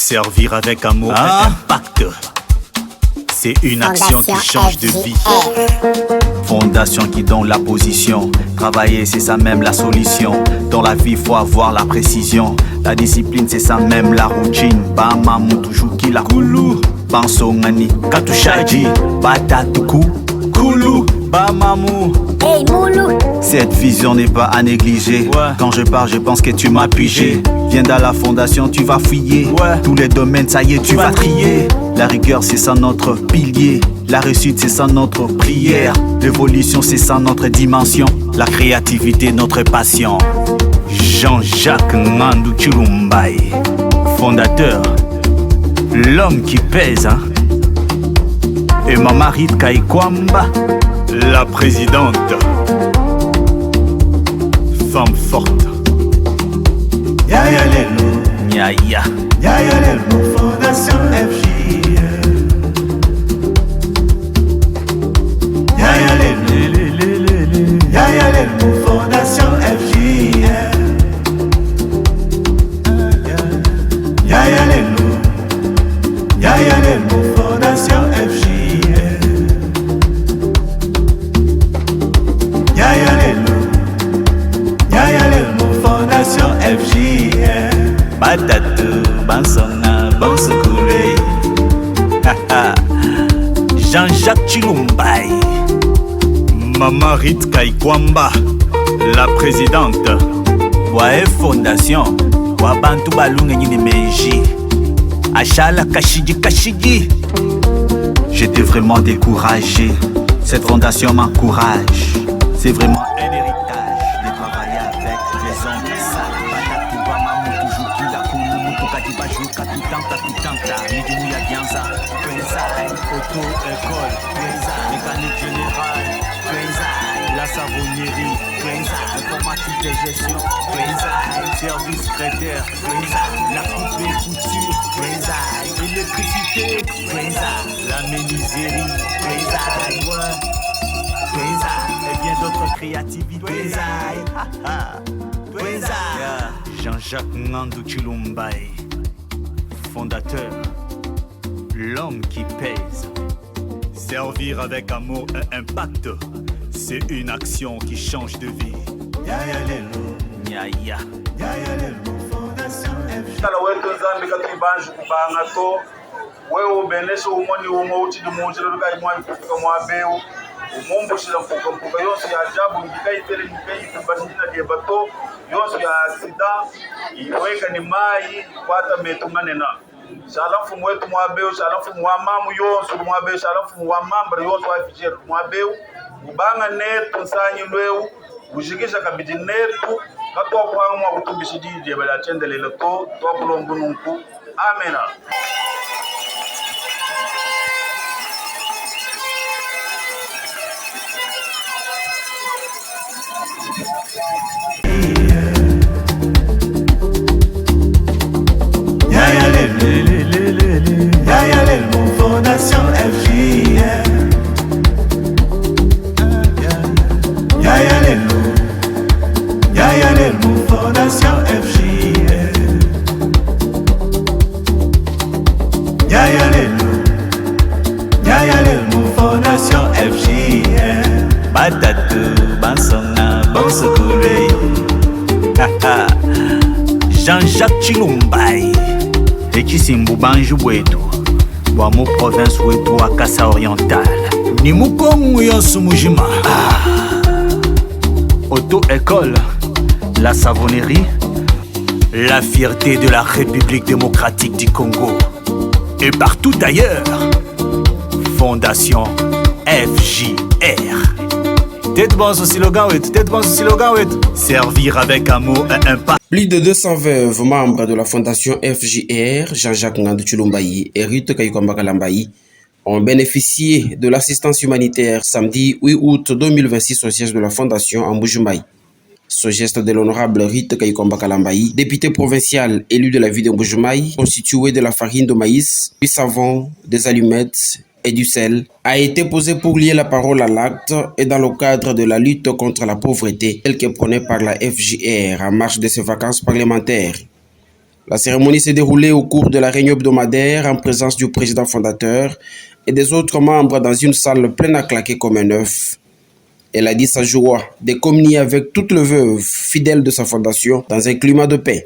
Servir avec amour et impact. C'est une action qui change de vie. Fondation qui donne la position. Travailler, c'est ça même la solution. Dans la vie, faut avoir la précision. La discipline, c'est ça même la routine. Bamamu toujours qui la koulou. Bansongani, katushaji. Batatuku, koulou. Bamamu. Hey Moulou. Cette vision n'est pas à négliger. Quand je pars, je pense que tu m'as pigé. Viens dans la fondation, tu vas fouiller. Tous les domaines, ça y est, tu vas trier. La rigueur, c'est ça notre pilier. La réussite, c'est ça notre prière. L'évolution, c'est ça notre dimension. La créativité, notre passion. Jean-Jacques Ngandou Chilumbaye, fondateur, l'homme qui pèse, hein? Et Mama Rita Ikwamba, la présidente. Femme forte. Yaya Lelo, Yaya. Yaya Lelo, Fondation FJ. Yaya Lelo, Yaya Lelo, Fondation FJ. Yaya Lelo, Yaya Lelo, Fondation FJ. Yaya Lelo, Yaya Lelo, Fondation FJ. Batatu, Bansona, Bansokoulé. Jean-Jacques Chilumbaye, Mama Rita Ikwamba, la présidente. Wae Fondation, Wabantu Balunga Nyini Meiji. Achala Kashigi Kashigi. J'étais vraiment découragé. Cette fondation m'encourage. C'est vraiment un héritage de travailler avec les hommes qui savent. Batatu Bamamu toujours qui la koulou. Tukati Bajuka tutanta. Nidimu ya Bianza. Twenzai, auto-école. Twenzai, mécanique générale. Twenzai, la savonnerie. Twenzai, informatique de gestion. Twenzai, service traiteur. Twenzai, la coupe et couture. Twenzai, électricité. Twenzai, la menuiserie. Twenzai, ouais. Et bien d'autres créativités. Jean-Jacques Ngandou Chilumbaye, fondateur, l'homme qui pèse. Servir avec amour et impact, c'est une action qui change de vie. Yaya Lelo, Yaya. Yaya Lelo, Fondation FJ. Kala wetu Zambi katibanju kubanga to wewe ubenesha umoni umo uti dumunjira rukai mwa ifuka mwa beu umumbo shira mpuka yose ya ajabu ngikaitele ngikaitubashina de bato yose ya sida iweka ni mai kwata metungane na shalafu mwetu mwa beu shalafu mwa mamu yose mwa beu shalafu mwa mambra yose wa fijer mwa beu ubanga netu nsanyi lweu ushikisha kabidi netu katwa kwanga mwa kutumbishidi je bala chendelele to kulombu nunku amena. Yaya Lelo, Yaya Lelo, Fondation FJ. Yaya Lelo, Yaya Lelo, Fondation FJ. Yaya Lelo, Yaya Lelo, Fondation FJ. Batatu, Bansona, Bansokoulé. Jean-Jacques Chilumbaye, Ekisimbu Banju Bwetu, Wamo province wetu wa Kasa Oriental. Ni Mukongu Yonsu Mujima. Auto-école, la savonnerie, la fierté de la République démocratique du Congo. Et partout ailleurs, Fondation FJR. Tête bon ce slogan, servir avec amour et impact. Plus de 200 veuves membres de la fondation FJR, Jean-Jacques Ngandou Chilumbaye et Rita Ikwamba Kalambayi, ont bénéficié de l'assistance humanitaire samedi 8 août 2026 au siège de la fondation en Mbuji-Mayi. Ce geste de l'honorable Rita Ikwamba Kalambayi, député provincial élu de la ville de Mbuji-Mayi, constitué de la farine de maïs, du savon, des allumettes et du sel, a été posé pour lier la parole à l'acte et dans le cadre de la lutte contre la pauvreté, telle que prônée par la FJR en marge de ses vacances parlementaires. La cérémonie s'est déroulée au cours de la réunion hebdomadaire en présence du président fondateur et des autres membres dans une salle pleine à claquer comme un œuf. Elle a dit sa joie de communier avec toutes les veuves fidèles de sa fondation dans un climat de paix.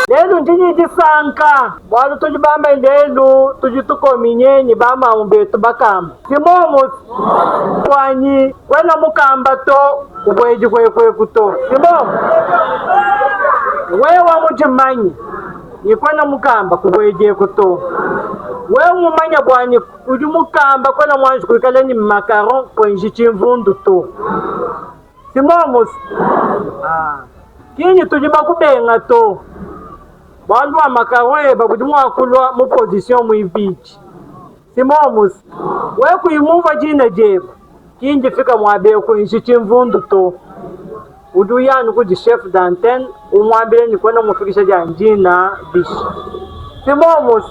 Lelu ndinyi disanka bwana tujibamba ndelu tujitukominye ni bama umbetu bakamba simomo kwanyi kwena mukamba to kubweji kwekwe kuto simomo wewa mujimanyi ni kwena mukamba kubweje kuto wewe mumanya bwanyi uji mukamba kwena mwanji kwikala ni makaron kwenji chimvundu to simomo kinyi tujibakubenga to bandu amakawe bakuti mwakulwa mu position muipichi simomus we kuimuva jina jeba kinji fika mwabe kuinshi chimvundu to uduyanu kuji chef d'antenne umwambile ni kwenda mufikisha janjina bishi simomus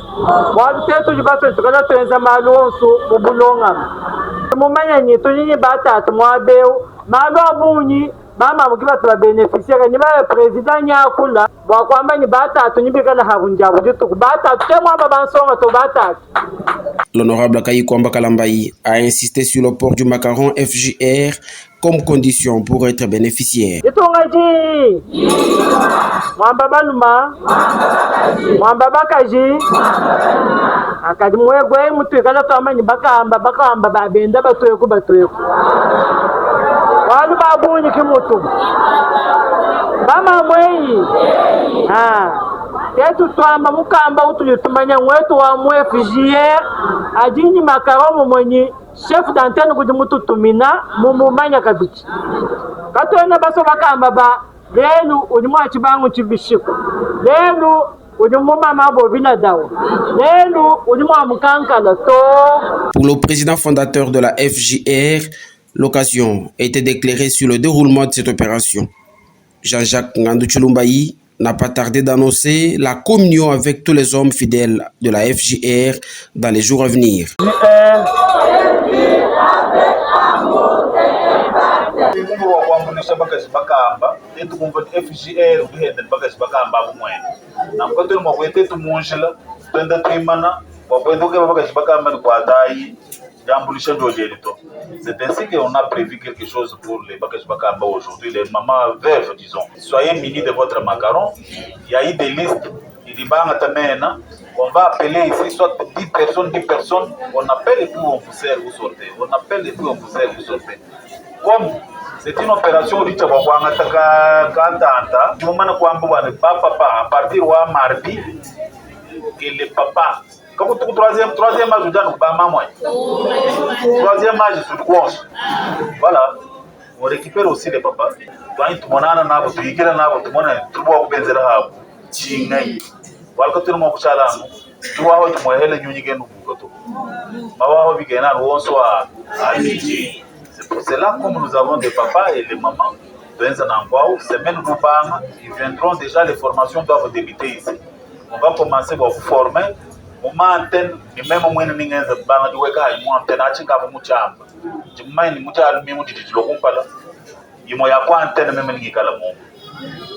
wadu tetu jibato tukala tuenza malonsu mubulonga mumanya ni tunyinyi batatu mwabeu malu abunyi mama mukiba tuba beneficiaire ni ba president nyakula bwa kwamba ni batatu nyibikala habunja bujutu batatu temwa babansonga to batatu. L'honorable Akayi Kwamba Kalambayi a insisté sur le port du macaron FJR comme condition pour être bénéficiaire. Itongaji mwamba baluma mwamba bakaji akadi mwegwe mutu kala to amanyi bakamba babenda batoyeko walu babunyi kimutu bama mweyi tetu twamba mukamba utulitumanya mwetu wa mwe FJR ajinyi makaromo mwenye chef d'antenne kuti mututumina mumumanya kabichi katwena baso bakamba ba lelu ulimwa chibangu chibishiko lelu ulimuma mabo binadawo lelu ulimwa mukankala to. Pour le président fondateur de la FJR, l'occasion a été d'éclairer sur le déroulement de cette opération. Jean-Jacques Ngandou Tshilumbayi n'a pas tardé d'annoncer la communion avec tous les hommes fidèles de la FJR dans les jours à venir. C'est ainsi qu'on a prévu quelque chose pour les Bakash Bakamba aujourd'hui, les mamans veuves, disons. Soyez munis de votre macaron. Il y a eu des listes. Il dit, on va appeler ici soit 10 personnes. On appelle et puis on vous sert, vous sortez. On appelle et puis on vous sert, vous sortez. Comme c'est une opération riche, à partir de mardi, que les papas. Comme troisième âge, troisième âge, c'est le gauche. Voilà. On récupère aussi les papas. Quand tu m'en as un peu, tu y as un peu, tu m'en as un peu, tu m'en as un peu, tu m'en as un peu, tu m'en as un peu, tu m'en as un peu, c'est pour cela que nous avons des papas et des mamans. Ils viendront déjà, les formations doivent débuter ici. On va commencer par vous former. Antenne ni mema mwene ningenza banga diweka hayi antenne achinga mu muchamba jimai ni muchalu mimi ditilo kumpala yimo ya kwa antenne meme ngikala mu.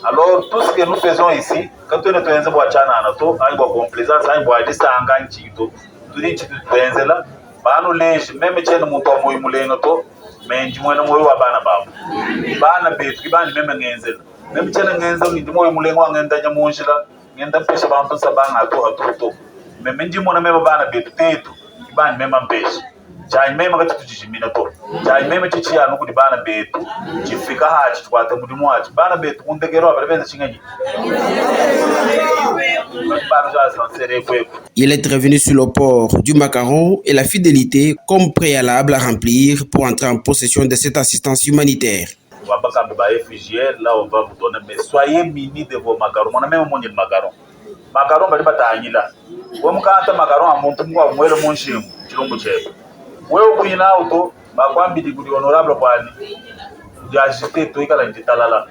Alors tout ce que nous faisons ici quand on est tuenza bwa chana na to ayi bwa complaisance ayi bwa disanga nchito turi chitu tuenzela banu leje meme chene muntu omoyi mulenga to menji mwene moyo wa bana babu bana betu bani meme ngenzela meme chene ngenza ni moyo mulenga wangenda nyamunjira ngenda pesha bantu sabanga to mais menji mona mema bana betu tetu bana mema mpeshi chai mema kati tujimina to chai mema chichi ya nuku di bana betu chifika hachi twata mudimu hachi bana betu kundegero ababenza chinganyi. Il est revenu sur le port du macaron et la fidélité comme préalable à remplir pour entrer en possession de cette assistance humanitaire. Là on va vous donner, mais soyez munis de vos macarons. On a même mon macaron. Macaron bali batanyila. Wamkanta macaron amuntu mwa mwele monshimu chilombo chepe. wewe kuina auto bakwambi di honorable kwani diagité to ikala nditalala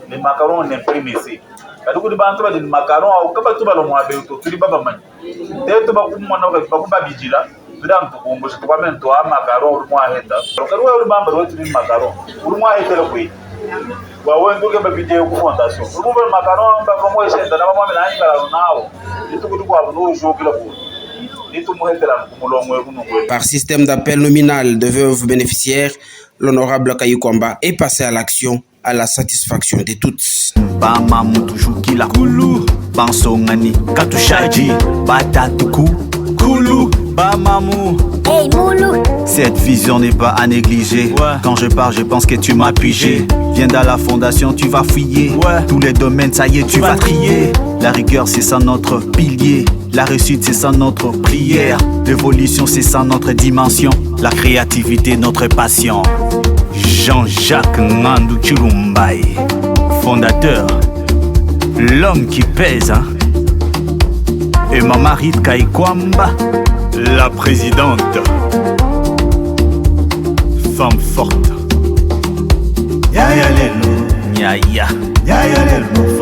les macarons on imprime ici kadi kudi bantu ba di macaron au kaba tuba lo mwabe to tuli baba mani teto bakumona bakumba bijila tudan to kumbusha to kwamen to macaron uri mwaheta kadi wewe bamba wetu ni macaron uri mwaheta lo kwi wawe nduke ba video ku fondation uri macaron ba komo esenda na mama na ingala nawo itu kudi kwa no jokila ku. Par système d'appel nominal de veuves bénéficiaires, l'honorable Kayi Kwamba est passé à l'action à la satisfaction de toutes. Bamamu tujukila kulu, bansongani katushaji, batatuku kulu, bamamu. Hey Moulou. Cette vision n'est pas à négliger. Ouais. Quand je pars, je pense que tu m'as pigé. Viens dans la fondation, tu vas fouiller. Ouais. Tous les domaines, ça y est, tu vas trier. La rigueur, c'est ça notre pilier. La réussite, c'est ça notre prière. L'évolution, c'est ça notre dimension. La créativité, notre passion. Jean-Jacques Ngandou Chilumbai, fondateur, l'homme qui pèse, hein? Et Mama Ritka Kwamba, la présidente, femme forte. Yaya lelo, Yaya. yaya lelo.